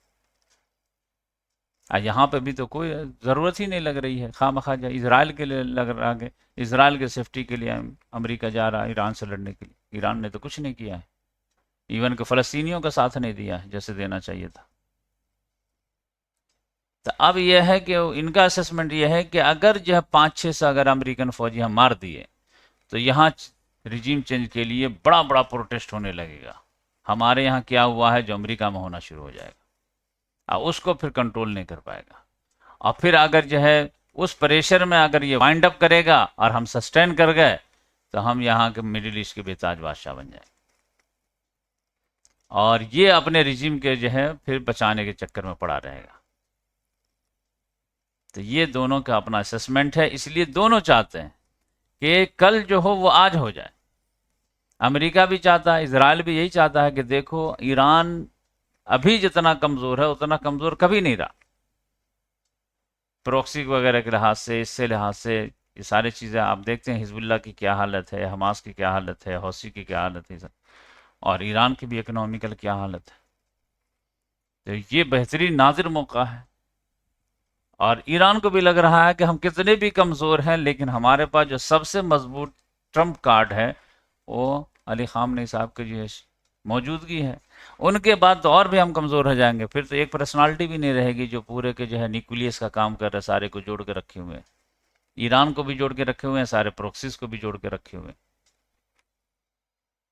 یہاں پہ بھی تو کوئی ضرورت ہی نہیں لگ رہی ہے، خواہ مخواہ جائے اسرائیل کے لیے لگ رہا ہے، اسرائیل کے سیفٹی کے لیے امریکہ جا رہا ہے ایران سے لڑنے کے لیے. ایران نے تو کچھ نہیں کیا ہے، ایون کہ فلسطینیوں کا ساتھ نہیں دیا ہے جیسے دینا چاہیے تھا. تو اب یہ ہے کہ ان کا اسسمنٹ یہ ہے کہ اگر جو ہے 5-6 اگر امریکن فوجی ہم مار دیے تو یہاں رجیم چینج کے لیے بڑا بڑا پروٹیسٹ ہونے لگے گا. ہمارے یہاں کیا ہوا ہے جو امریکہ میں ہونا شروع ہو جائے گا، اور اس کو پھر کنٹرول نہیں کر پائے گا. اور پھر اگر جو ہے اس پریشر میں اگر یہ وائنڈ اپ کرے گا اور ہم سسٹین کر گئے تو ہم یہاں کے مڈل ایسٹ کے بے تاج بادشاہ بن جائیں گے. اور یہ اپنے رجیم کے جو ہے پھر بچانے کے چکر میں پڑا رہے گا. تو یہ دونوں کا اپنا اسسمنٹ ہے، اس لیے دونوں چاہتے ہیں کہ کل جو ہو وہ آج ہو جائے. امریکہ بھی چاہتا ہے، اسرائیل بھی یہی چاہتا ہے کہ دیکھو ایران ابھی جتنا کمزور ہے اتنا کمزور کبھی نہیں رہا، پروکسی وغیرہ کے لحاظ سے، اس سے لحاظ سے یہ ساری چیزیں آپ دیکھتے ہیں. حزب اللہ کی کیا حالت ہے، حماس کی کیا حالت ہے، حوثی کی کیا حالت ہے، اور ایران کی بھی اکنامیکل کیا حالت ہے. تو یہ بہترین ناظر موقع ہے. اور ایران کو بھی لگ رہا ہے کہ ہم کتنے بھی کمزور ہیں لیکن ہمارے پاس جو سب سے مضبوط ٹرمپ کارڈ ہے وہ علی خامنئی صاحب کی جو ہے موجودگی ہے. ان کے بعد تو اور بھی ہم کمزور ہو جائیں گے، پھر تو ایک پرسنالٹی بھی نہیں رہے گی جو پورے کے جو ہے نیوکلیس کا کام کر رہے، سارے کو جوڑ کے رکھے ہوئے ہیں. ایران کو بھی جوڑ کے رکھے ہوئے ہیں، سارے پروکسیز کو بھی جوڑ کے رکھے ہوئے ہیں.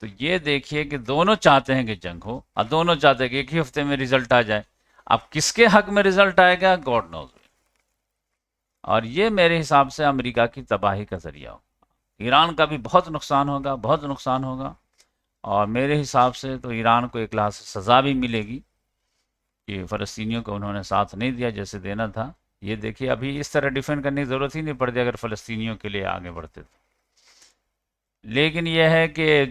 تو یہ دیکھیے کہ دونوں چاہتے ہیں کہ جنگ ہو، اور دونوں چاہتے ہیں کہ ایک ہی ہفتے میں رزلٹ آ جائے. اب کس کے حق میں رزلٹ آئے گا گاڈ نوز. اور یہ میرے حساب سے امریکہ کی تباہی کا ذریعہ ہو. ایران کا بھی بہت نقصان ہوگا، بہت نقصان ہوگا. اور میرے حساب سے تو ایران کو ایک لحاظ سے سزا بھی ملے گی کہ فلسطینیوں کو انہوں نے ساتھ نہیں دیا جیسے دینا تھا. یہ دیکھیے ابھی اس طرح ڈیفینڈ کرنے کی ضرورت ہی نہیں پڑتی اگر فلسطینیوں کے لیے آگے بڑھتے تو. لیکن یہ ہے کہ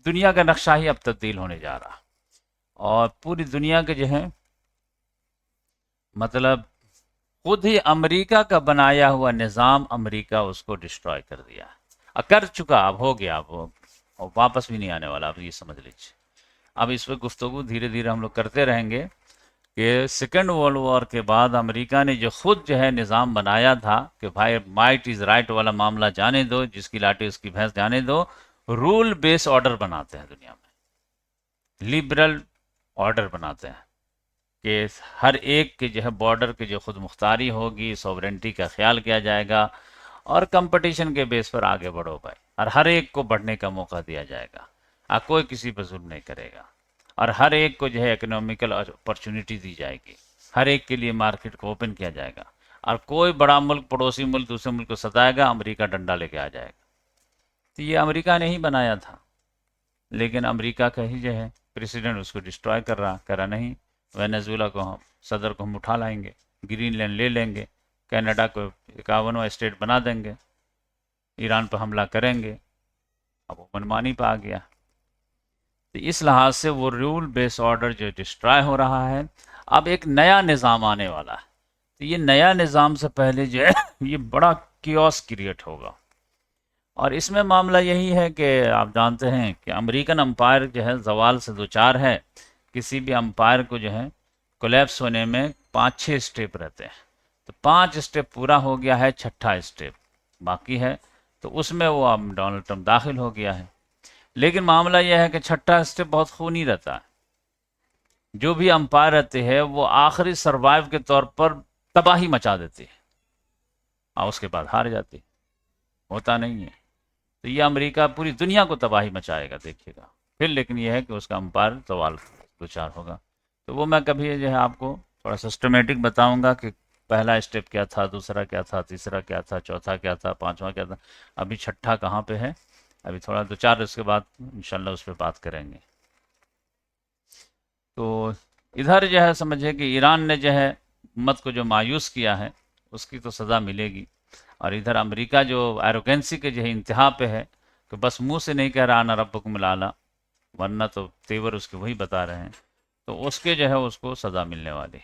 دنیا کا نقشہ ہی اب تبدیل ہونے جا رہا، اور پوری دنیا کے جو ہے مطلب خود ہی امریکہ کا بنایا ہوا نظام امریکہ اس کو ڈسٹروائے کر دیا، کر چکا، اب ہو گیا، اب واپس بھی نہیں آنے والا. اب یہ سمجھ لیجیے. اب اس پہ گفتگو دھیرے دھیرے ہم لوگ کرتے رہیں گے کہ سیکنڈ ورلڈ وار کے بعد امریکہ نے جو خود جو ہے نظام بنایا تھا کہ بھائی مائٹ از رائٹ والا معاملہ جانے دو، جس کی لاٹھی اس کی بھینس جانے دو، رول بیس آرڈر بناتے ہیں دنیا میں، لبرل آرڈر بناتے ہیں کہ ہر ایک کے جو ہے بارڈر کے جو خود مختاری ہوگی، سوورنٹی کا خیال کیا جائے گا، اور کمپٹیشن کے بیس پر آگے بڑھو بھائی، اور ہر ایک کو بڑھنے کا موقع دیا جائے گا، کوئی کسی پر ظلم نہیں کرے گا، اور ہر ایک کو جو ہے اکنامیکل اپرچونٹی دی جائے گی، ہر ایک کے لیے مارکیٹ کو اوپن کیا جائے گا، اور کوئی بڑا ملک پڑوسی ملک دوسرے ملک کو ستائے گا، امریکہ ڈنڈا لے کے آ جائے گا. تو یہ امریکہ نے ہی بنایا تھا، لیکن امریکہ کا ہی جو ہے پریسیڈنٹ اس کو ڈسٹروائے کر رہا، کہہ رہا نہیں، وینزویلا کو ہم صدر کو ہم اٹھا لائیں گے، گرین لینڈ لے لیں گے، کینیڈا کو 51واں اسٹیٹ بنا دیں گے، ایران پر حملہ کریں گے. اب وہ منمانی پہ آ گیا. تو اس لحاظ سے وہ رول بیس آرڈر جو ڈسٹرائے ہو رہا ہے، اب ایک نیا نظام آنے والا ہے. تو یہ نیا نظام سے پہلے جو ہے یہ بڑا کیوس کریٹ ہوگا. اور اس میں معاملہ یہی ہے کہ آپ جانتے ہیں کہ امریکن امپائر جو ہے زوال سے دوچار ہے. کسی بھی امپائر کو جو ہے کولیپس ہونے میں 5-6 اسٹیپ رہتے ہیں. تو 5 اسٹیپ پورا ہو گیا ہے، 6ٹھا اسٹیپ باقی ہے، تو اس میں وہ اب ڈونلڈ ٹرمپ داخل ہو گیا ہے. لیکن معاملہ یہ ہے کہ 6ٹھا اسٹیپ بہت خونی رہتا ہے. جو بھی امپائر رہتے ہیں وہ آخری سروائیو کے طور پر تباہی مچا دیتے ہیں اور اس کے بعد ہار جاتے، ہوتا نہیں ہے. تو یہ امریکہ پوری دنیا کو تباہی مچائے گا، دیکھیے گا پھر، لیکن یہ ہے کہ اس کا امپائر زوال دچار ہوگا۔ تو وہ میں کبھی جو ہے آپ کو تھوڑا سسٹمیٹک بتاؤں گا کہ پہلا اسٹیپ کیا تھا، دوسرا کیا تھا، تیسرا کیا تھا، چوتھا کیا تھا، پانچواں کیا تھا، ابھی چھٹا کہاں پہ ہے، ابھی تھوڑا دو چار اس کے بعد انشاءاللہ اس پہ بات کریں گے۔ تو ادھر جو ہے سمجھے کہ ایران نے جو ہے امت کو جو مایوس کیا ہے اس کی تو سزا ملے گی، اور ادھر امریکہ جو ایروگینسی کے جو ہے انتہا پہ ہے کہ بس منہ سے نہیں کہہ رہا انا ربکم الاعلی، ورنہ تو تیور اس کے وہی بتا رہے ہیں، تو اس کے جو ہے اس کو سزا ملنے والی۔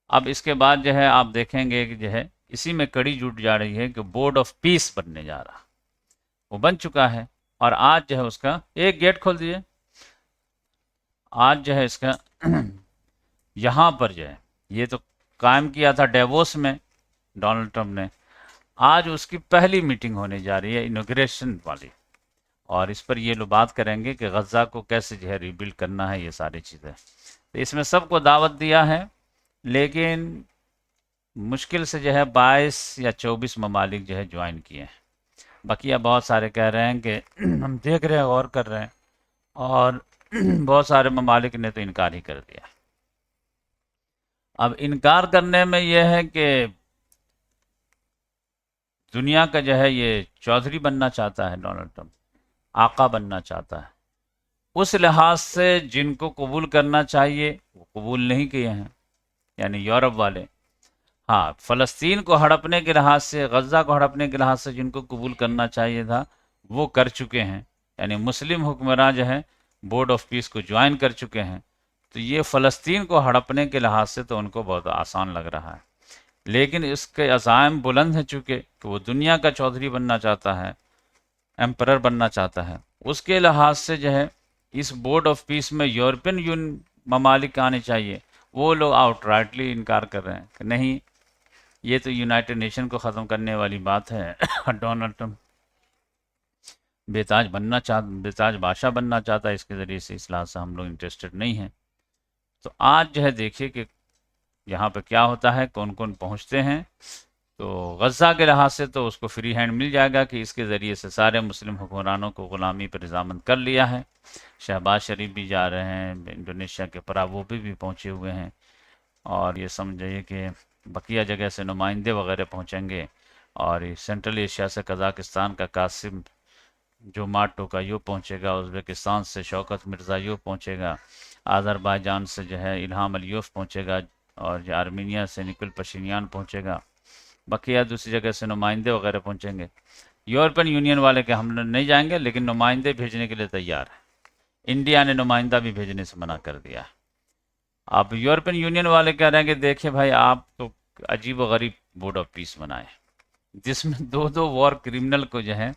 اب اس کے بعد جو ہے آپ دیکھیں گے کہ جو ہے اسی میں کڑی جٹ جا رہی ہے کہ بورڈ آف پیس بننے جا رہا، وہ بن چکا ہے، اور آج جو ہے اس کا ایک گیٹ کھول دیے، آج جو ہے اس کا یہاں پر جو ہے یہ تو قائم کیا تھا ڈیووس میں ڈونلڈ ٹرمپ نے، آج اس کی پہلی میٹنگ ہونے جا رہی ہے انوگریشن والی، اور اس پر یہ لوگ بات کریں گے کہ غزہ کو کیسے جو ہے ریبلڈ کرنا ہے، یہ ساری چیزیں، تو اس میں سب کو دعوت دیا ہے، لیکن مشکل سے جو ہے 22 یا 24 ممالک جو ہے جوائن کیے ہیں، بقیہ بہت سارے کہہ رہے ہیں کہ ہم دیکھ رہے ہیں، غور کر رہے ہیں، اور بہت سارے ممالک نے تو انکار ہی کر دیا۔ اب انکار کرنے میں یہ ہے کہ دنیا کا جو ہے یہ چودھری بننا چاہتا ہے ڈونلڈ ٹرمپ، آقا بننا چاہتا ہے، اس لحاظ سے جن کو قبول کرنا چاہیے وہ قبول نہیں کیے ہیں، یعنی یورپ والے۔ ہاں، فلسطین کو ہڑپنے کے لحاظ سے، غزہ کو ہڑپنے کے لحاظ سے جن کو قبول کرنا چاہیے تھا وہ کر چکے ہیں، یعنی مسلم حکمراں جو ہیں بورڈ آف پیس کو جوائن کر چکے ہیں، تو یہ فلسطین کو ہڑپنے کے لحاظ سے تو ان کو بہت آسان لگ رہا ہے، لیکن اس کے عزائم بلند ہیں چونکہ کہ وہ دنیا کا چودھری بننا چاہتا ہے، ایمپرر بننا چاہتا ہے، اس کے لحاظ سے جو ہے اس بورڈ آف پیس میں یورپین ممالک آنے چاہیے، وہ لوگ آؤٹ رائٹلی انکار کر رہے ہیں کہ نہیں، یہ تو یونائٹڈ نیشن کو ختم کرنے والی بات ہے، ڈونلڈ ٹرمپ بے تاج بادشاہ بننا چاہتا ہے، اس کے ذریعے سے اس لحاظ سے ہم لوگ انٹرسٹڈ نہیں ہیں۔ تو آج جو ہے دیکھیے کہ یہاں پہ کیا ہوتا ہے، کون کون پہنچتے ہیں۔ تو غزہ کے لحاظ سے تو اس کو فری ہینڈ مل جائے گا کہ اس کے ذریعے سے سارے مسلم حکمرانوں کو غلامی پر رضامند کر لیا ہے۔ شہباز شریف بھی جا رہے ہیں، انڈونیشیا کے پراووپی بھی پہنچے ہوئے ہیں، اور یہ سمجھئے کہ بقیہ جگہ سے نمائندے وغیرہ پہنچیں گے، اور سینٹرل ایشیا سے قزاقستان کا قاسم جو ماٹو کا یو پہنچے گا، ازبکستان سے شوکت مرزا یو پہنچے گا، آذربائیجان سے جو ہے الہام الیوف پہنچے گا، اور جو آرمینیا سے نکل پشینیان پہنچے گا، بقیہ دوسری جگہ سے نمائندے وغیرہ پہنچیں گے۔ یورپین یونین والے کہ ہم نہیں جائیں گے، لیکن نمائندے بھیجنے کے لیے تیار ہیں، انڈیا نے نمائندہ بھی بھیجنے سے منع کر دیا ہے۔ اب یورپین یونین والے کہہ رہے ہیں کہ دیکھیں بھائی آپ تو عجیب و غریب بورڈ آف پیس بنائے جس میں دو وار کرمنل کو جو ہے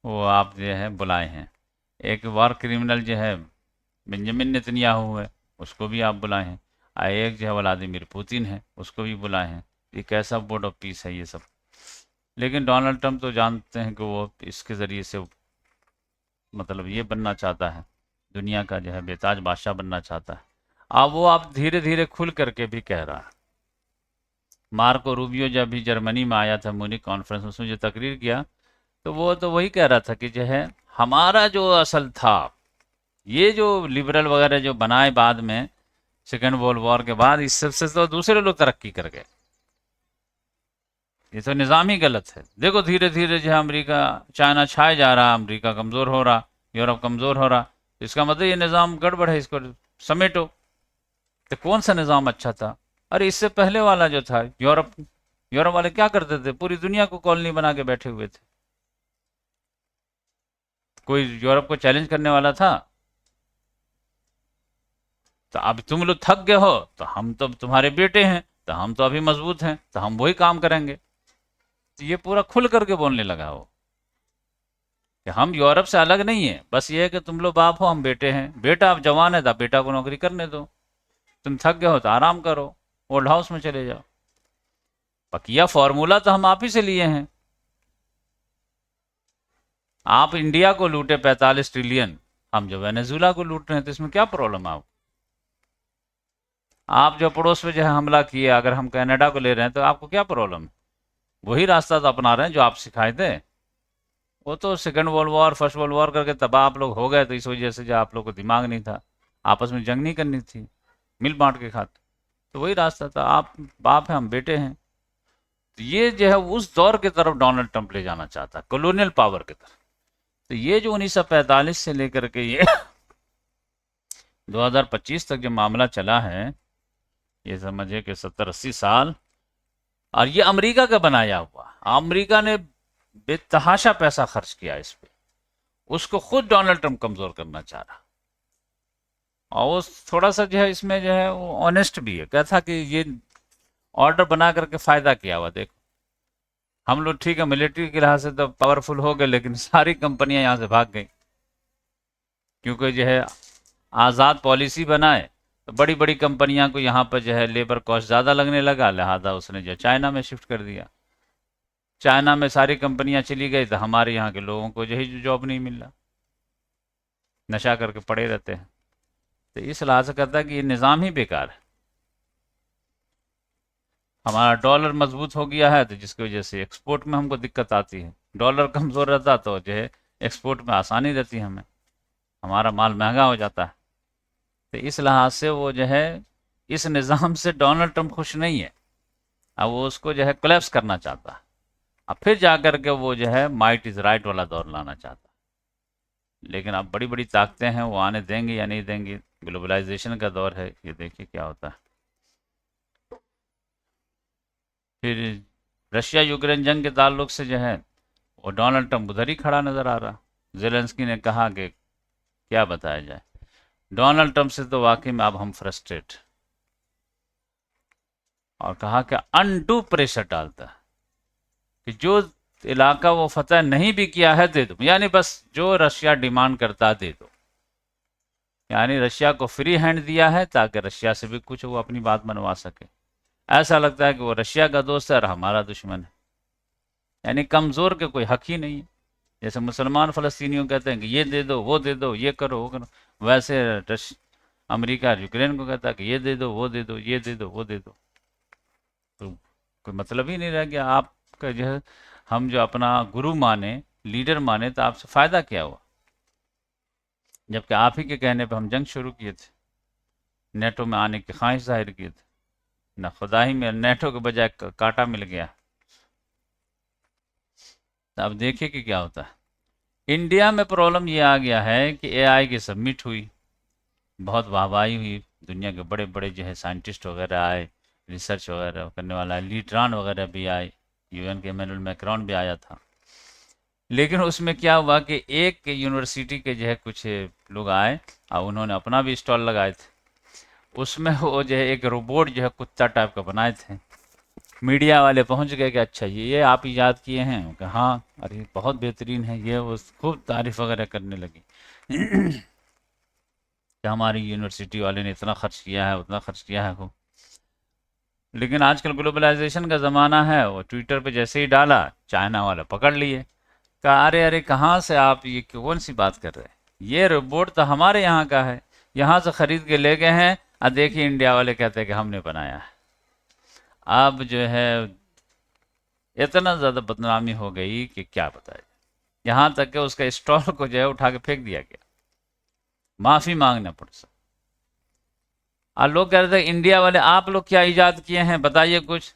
وہ آپ جو ہے بلائے ہیں، ایک وار کرمنل جو ہے بنجمن نتنیاہو ہے، اس کو بھی آپ بلائے ہیں، ایک جو ہے ولادیمیر پوتن ہے، اس کو بھی بلائے ہیں۔ یہ کیسا بورڈ آف پیس ہے یہ سب؟ لیکن ڈونلڈ ٹرمپ تو جانتے ہیں کہ وہ اس کے ذریعے سے مطلب یہ بننا چاہتا ہے، دنیا کا جو ہے بے تاج بادشاہ بننا چاہتا ہے۔ اب وہ آپ دھیرے دھیرے کھل کر کے بھی کہہ رہا ہے۔ مارکو روبیو جب بھی جرمنی میں آیا تھا مونک کانفرنس، اس میں جو تقریر کیا تو وہ تو وہی کہہ رہا تھا کہ جو ہے ہمارا جو اصل تھا، یہ جو لبرل وغیرہ جو بنائے بعد میں سیکنڈ ورلڈ وار کے بعد، اس سب سے تو دوسرے لوگ ترقی کر گئے، یہ تو نظام ہی غلط ہے۔ دیکھو دھیرے دھیرے جو ہے امریکہ چائنا چھائے جا رہا، امریکہ کمزور ہو رہا، یورپ کمزور ہو رہا، اس کا مطلب یہ نظام گڑبڑ ہے، اس کو سمیٹو۔ تو کون سا نظام اچھا تھا؟ ارے اس سے پہلے والا جو تھا یورپ والے کیا کرتے تھے؟ پوری دنیا کو کالونی بنا کے بیٹھے ہوئے تھے، کوئی یورپ کو چیلنج کرنے والا تھا؟ تو اب تم لوگ تھک گئے ہو تو ہم تو تمہارے بیٹے ہیں، تو ہم تو ابھی مضبوط ہیں، تو ہم وہی کام کریں گے۔ تو یہ پورا کھل کر کے بولنے لگا وہ کہ ہم یورپ سے الگ نہیں ہیں، بس یہ ہے کہ تم لوگ باپ ہو، ہم بیٹے ہیں، بیٹا اب جوان ہے تو بیٹا کو نوکری کرنے دو، تم تھک گئے ہو تو آرام کرو، اولڈ ہاؤس میں چلے جاؤ۔ بقیہ فارمولا تو ہم آپ ہی سے لیے ہیں، آپ انڈیا کو لوٹے 45 ٹریلین، ہم جو وینیزولا کو لوٹ رہے ہیں، تو اس میں کیا پرابلم ہے؟ آپ جو پڑوس میں جو ہے حملہ کیے، اگر ہم کینیڈا کو لے رہے ہیں تو آپ کو کیا پرابلم؟ وہی راستہ تو اپنا رہے ہیں جو آپ سکھائے تھے۔ وہ تو second world war first world war کر کے تباہ آپ لوگ ہو گئے، تو اس وجہ سے جو آپ لوگ کو دماغ نہیں تھا، آپس میں جنگ نہیں کرنی تھی، مل بانٹ کے کھاتے، تو وہی راستہ تھا، آپ باپ ہیں ہم بیٹے ہیں. تو یہ جو ہے اس دور کی طرف ڈونلڈ ٹرمپ لے جانا چاہتا ہے، کولونیل پاور کی طرف. تو یہ جو 1945 سے لے کر کے یہ 2025 تک جو معاملہ چلا ہے، یہ سمجھے کہ 70-80 سال، اور یہ امریکہ کا بنایا ہوا، امریکہ نے بے تحاشا پیسہ خرچ کیا اس پہ، اس کو خود ڈونلڈ ٹرمپ کمزور کرنا چاہ رہا. اور وہ تھوڑا سا جو ہے اس میں جو ہے وہ آنےسٹ بھی ہے، کہتا کہ یہ آرڈر بنا کر کے فائدہ کیا ہوا دیکھو، ہم لوگ ٹھیک ہے ملٹری کے لحاظ سے تو پاورفل ہو گئے، لیکن ساری کمپنیاں یہاں سے بھاگ گئی، کیونکہ جو ہے آزاد پالیسی بنائے تو بڑی بڑی کمپنیاں کو یہاں پر جو ہے لیبر کاسٹ زیادہ لگنے لگا، لہذا اس نے جو چائنا میں شفٹ کر دیا. چائنا میں ساری کمپنیاں چلی گئی تو ہمارے یہاں کے لوگوں کو جو ہے جاب نہیں مل رہا، نشہ کر کے پڑے رہتے ہیں. تو اس لحاظ سے کہتا ہے کہ یہ نظام ہی بیکار ہے. ہمارا ڈالر مضبوط ہو گیا ہے تو جس کی وجہ سے ایکسپورٹ میں ہم کو دقت آتی ہے، ڈالر کمزور رہتا تو جو ہے ایکسپورٹ میں آسانی رہتی ہے، ہمیں ہمارا مال مہنگا ہو جاتا ہے. تو اس لحاظ سے وہ جو ہے اس نظام سے ڈونلڈ ٹرمپ خوش نہیں ہے، اب وہ اس کو جو ہے کولیپس کرنا چاہتا ہے، اب پھر جا کر کے وہ جو ہے مائٹ از رائٹ والا دور لانا چاہتا ہے. لیکن اب بڑی بڑی طاقتیں ہیں، وہ آنے دیں گے یا نہیں دیں گے، گلوبلائزیشن کا دور ہے، یہ دیکھیے کیا ہوتا ہے. پھر رشیا یوکرین جنگ کے تعلق سے جو ہے وہ ڈونلڈ ٹرمپ ادھر ہی کھڑا نظر آ رہا. زیلنسکی نے کہا کہ کیا بتایا جائے، ڈونلڈ ٹرمپ سے تو واقعی میں اب ہم فرسٹریٹ، اور کہا کہ انڈو پریشر ڈالتا ہے کہ جو علاقہ وہ فتح نہیں بھی کیا ہے دے دو، یعنی بس جو رشیا ڈیمانڈ کرتا دے دو، یعنی رشیا کو فری ہینڈ دیا ہے تاکہ رشیا سے بھی کچھ وہ اپنی بات منوا سکے. ایسا لگتا ہے کہ وہ رشیا کا دوست ہے اور ہمارا دشمن ہے، یعنی کمزور کے کوئی حق ہی نہیں ہے. جیسے مسلمان فلسطینیوں کہتے ہیں کہ یہ دے دو وہ دے دو یہ کرو وہ کرو، ویسے امریکہ یوکرین کو کہتا ہے کہ یہ دے دو وہ دے دو یہ دے دو وہ دے دو. تو کوئی مطلب ہی نہیں رہ گیا. آپ کا جو ہے ہم جو اپنا گرو مانے لیڈر مانے تو آپ سے فائدہ کیا ہوا، جبکہ آپ ہی کے کہنے پہ ہم جنگ شروع کیے تھے، نیٹو میں آنے کی خواہش ظاہر کی تھی، نہ خدا ہی میں نیٹو کے بجائے کاٹا مل گیا. اب دیکھیے کہ کیا ہوتا ہے. انڈیا میں پرابلم یہ آ گیا ہے کہ اے آئی کی سبمٹ ہوئی، بہت واہواہی ہوئی، دنیا کے بڑے بڑے جو ہے سائنٹسٹ وغیرہ آئے، ریسرچ وغیرہ کرنے والا لیڈران وغیرہ بھی آئے، یو این کے ایمینول میکرون بھی آیا تھا. لیکن اس میں کیا ہوا کہ ایک یونیورسٹی کے جو ہے کچھ لوگ آئے اور انہوں نے اپنا بھی اسٹال لگائے تھے. اس میں وہ جو ہے ایک روبوٹ جو ہے کتا ٹائپ کا بنائے تھے. میڈیا والے پہنچ گئے کہ اچھا یہ آپ ایجاد کیے ہیں، کہ ہاں ارے بہت بہترین ہے یہ، وہ خوب تعریف وغیرہ کرنے لگی کہ ہماری یونیورسٹی والے نے اتنا خرچ کیا ہے اتنا خرچ کیا ہے وہ. لیکن آج کل گلوبلائزیشن کا زمانہ ہے، وہ ٹویٹر پہ جیسے ہی ڈالا چائنا والے پکڑ لیے، کہا ارے ارے کہاں سے آپ یہ کون سی بات کر رہے ہیں، یہ روبوٹ تو ہمارے یہاں کا ہے، یہاں سے خرید کے لے گئے ہیں، اور دیکھیے انڈیا والے کہتے ہیں کہ ہم نے بنایا ہے. اب جو ہے اتنا زیادہ بدنامی ہو گئی کہ کیا بتائے، یہاں تک کہ اس کا اسٹال کو جو ہے اٹھا کے پھینک دیا گیا، معافی مانگنا پڑ سکتا. اور لوگ کہہ رہے تھے انڈیا والے آپ لوگ کیا ایجاد کیے ہیں بتائیے کچھ،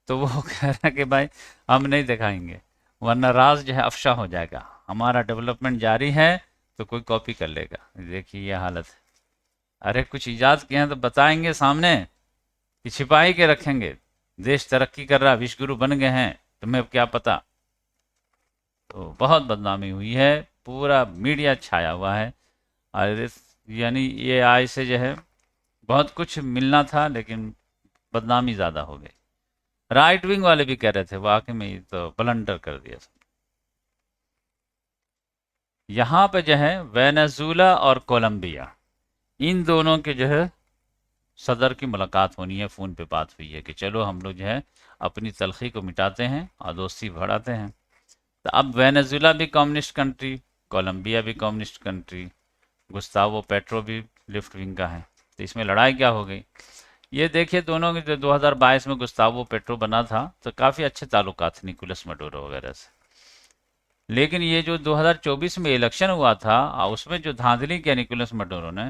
تو وہ کہہ رہے ہیں کہ بھائی ہم نہیں دکھائیں گے ورنہ راز جو ہے افشا ہو جائے گا، ہمارا ڈیولپمنٹ جاری ہے تو کوئی کاپی کر لے گا. دیکھیے یہ حالت ہے. ارے کچھ ایجاد کیے ہیں تو بتائیں گے سامنے، کہ چھپا ہی کے رکھیں گے، دیش ترقی کر رہا، وشو گرو بن گئے ہیں، تمہیں کیا پتا. تو بہت بدنامی ہوئی ہے، پورا میڈیا چھایا ہوا ہے، اور یعنی یہ آئی سے جو ہے بہت کچھ ملنا تھا لیکن بدنامی زیادہ ہو گئی. رائٹ ونگ والے بھی کہہ رہے تھے واقعی میں یہ تو بلنڈر کر دیا. یہاں پہ جو ہے وینزویلا اور کولمبیا، ان دونوں کے جو ہے صدر کی ملاقات ہونی ہے، فون پہ بات ہوئی ہے کہ چلو ہم لوگ جو ہے اپنی تلخی کو مٹاتے ہیں اور دوستی بڑھاتے ہیں. تو اب وینزویلا بھی کمیونسٹ کنٹری، کولمبیا بھی کمیونسٹ کنٹری، گستاوو پیٹرو بھی لیفٹ ونگ کا ہے. تو اس میں لڑائی کیا ہو گئی یہ دیکھیے. دونوں کے جو 2022 میں گستاوو پیٹرو بنا تھا تو کافی اچھے تعلقات تھے نیکولس مڈورو وغیرہ سے. لیکن یہ جو 2024 میں الیکشن ہوا تھا اس میں جو دھاندلی کیا نکولس مڈورو نے،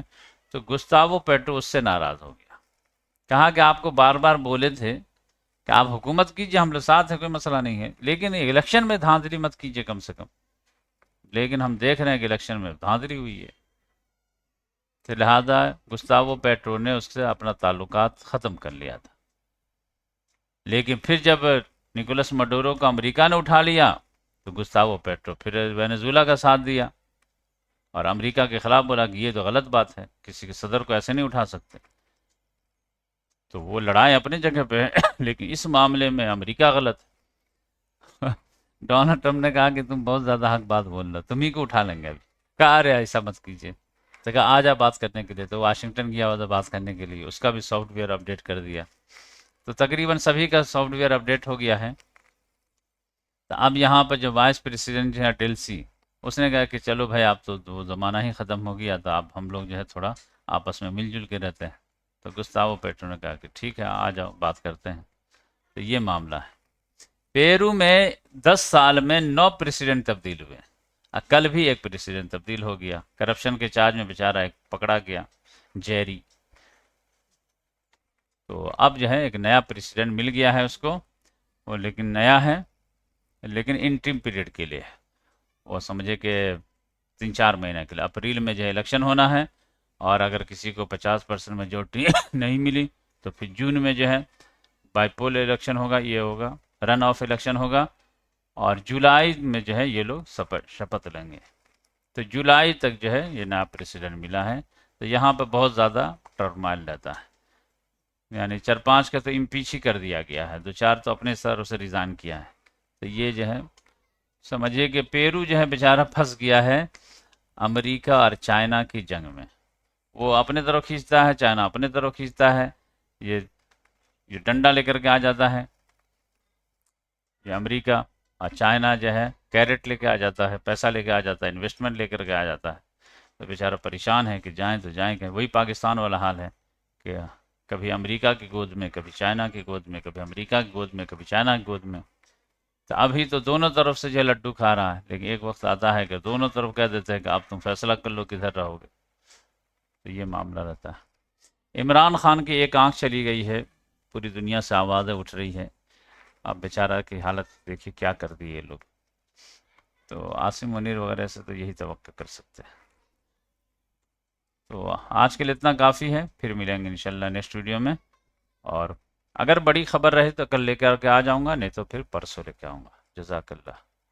تو گستاوو پیٹرو اس سے ناراض ہو گیا، کہا کہ آپ کو بار بار بولے تھے کہ آپ حکومت کیجئے، ہم لوگ ساتھ ہیں، کوئی مسئلہ نہیں ہے، لیکن الیکشن میں دھاندلی مت کیجئے کم سے کم، لیکن ہم دیکھ رہے ہیں کہ الیکشن میں دھاندلی ہوئی ہے، تو لہذا گستاوو پیٹرو نے اس سے اپنا تعلقات ختم کر لیا تھا۔ لیکن پھر جب نکولس مڈورو کو امریکہ نے اٹھا لیا تو گستاوو پیٹرو پھر وینزویلا کا ساتھ دیا اور امریکہ کے خلاف بولا کہ یہ تو غلط بات ہے، کسی کے صدر کو ایسے نہیں اٹھا سکتے۔ تو وہ لڑائیں اپنی جگہ پہ ہے لیکن اس معاملے میں امریکہ غلط ہے۔ ڈونلڈ ٹرمپ نے کہا کہ تم بہت زیادہ حق بات بول رہے، تم ہی کو اٹھا لیں گے ابھی، کہا ارے ایسا مت کیجیے، تو کہا آ جا بات کرنے کے لیے، تو واشنگٹن گیا ہوا تھا بات کرنے کے لیے، اس کا بھی سافٹ ویئر اپڈیٹ کر دیا، تو تقریباً سبھی کا سافٹ ویئر اپڈیٹ ہو گیا ہے۔ تو اب یہاں پر جو وائس پریسیڈنٹ ہے ڈیلسی، اس نے کہا کہ چلو بھائی آپ تو وہ زمانہ ہی ختم ہو گیا، تو اب ہم لوگ جو ہے تھوڑا آپس میں مل جل کے رہتے ہیں۔ تو گستاوو پیٹرو نے کہا کہ ٹھیک ہے آ جاؤ بات کرتے ہیں۔ تو یہ معاملہ ہے۔ پیرو میں 10 سال میں 9 پریسیڈنٹ تبدیل ہوئے، کل بھی ایک پریسیڈنٹ تبدیل ہو گیا، کرپشن کے چارج میں بیچارہ ایک پکڑا گیا، جیری۔ تو اب جو ہے ایک نیا پریسیڈنٹ مل گیا ہے اس کو، وہ لیکن نیا ہے، لیکن انٹرم پیریڈ کے لیے ہے، وہ سمجھے کہ 3-4 مہینے کے لیے۔ اپریل میں جو ہے الیکشن ہونا ہے، اور اگر کسی کو 50% میجورٹی نہیں ملی تو پھر جون میں جو ہے بائی پول الیکشن ہوگا، یہ ہوگا رن آف الیکشن ہوگا، اور جولائی میں جو ہے یہ لوگ شپت لیں گے۔ تو جولائی تک جو ہے یہ نیا پریسیڈنٹ ملا ہے، تو یہاں پہ بہت زیادہ ٹرمائل رہتا ہے، یعنی 4-5 کا تو امپیچ ہی کر دیا گیا ہے، 2-4 تو اپنے سر اسے ریزائن کیا ہے۔ تو یہ جو ہے سمجھیے کہ پیرو جو ہے بیچارہ پھنس گیا ہے امریکہ اور چائنا کی جنگ میں، وہ اپنے طرف کھینچتا ہے، چائنا اپنے طرف کھینچتا ہے، یہ ڈنڈا لے کر کے آ جاتا ہے یہ امریکہ، اور چائنا جو ہے کیرٹ لے کے آ جاتا ہے، پیسہ لے کے آ جاتا ہے، انویسٹمنٹ لے کر کے آ جاتا ہے۔ تو بیچارہ پریشان ہے کہ جائیں تو جائیں کہ، وہی پاکستان والا حال ہے کہ کبھی امریکہ کی گود میں، کبھی چائنا کی گود میں، کبھی امریکہ کی گود میں، کبھی چائنا کی گود میں۔ تو ابھی تو دونوں طرف سے جو ہے لڈو کھا رہا ہے، لیکن ایک وقت آتا ہے کہ دونوں طرف کہہ دیتے ہیں کہ اب تم فیصلہ کر لو کدھر رہو گے، تو یہ معاملہ رہتا ہے۔ عمران خان کی ایک آنکھ چلی گئی ہے، پوری دنیا سے آوازیں اٹھ رہی ہے، اب بیچارہ کی حالت دیکھیے کیا کر دی یہ لوگ، تو عاصم منیر وغیرہ سے تو یہی توقع کر سکتے ہیں۔ تو آج کے لیے اتنا کافی ہے، پھر ملیں گے انشاءاللہ نیکسٹ ویڈیو میں، اور اگر بڑی خبر رہے تو کل لے کر کے آ جاؤں گا، نہیں تو پھر پرسوں لے کے آؤں گا۔ جزاک اللہ۔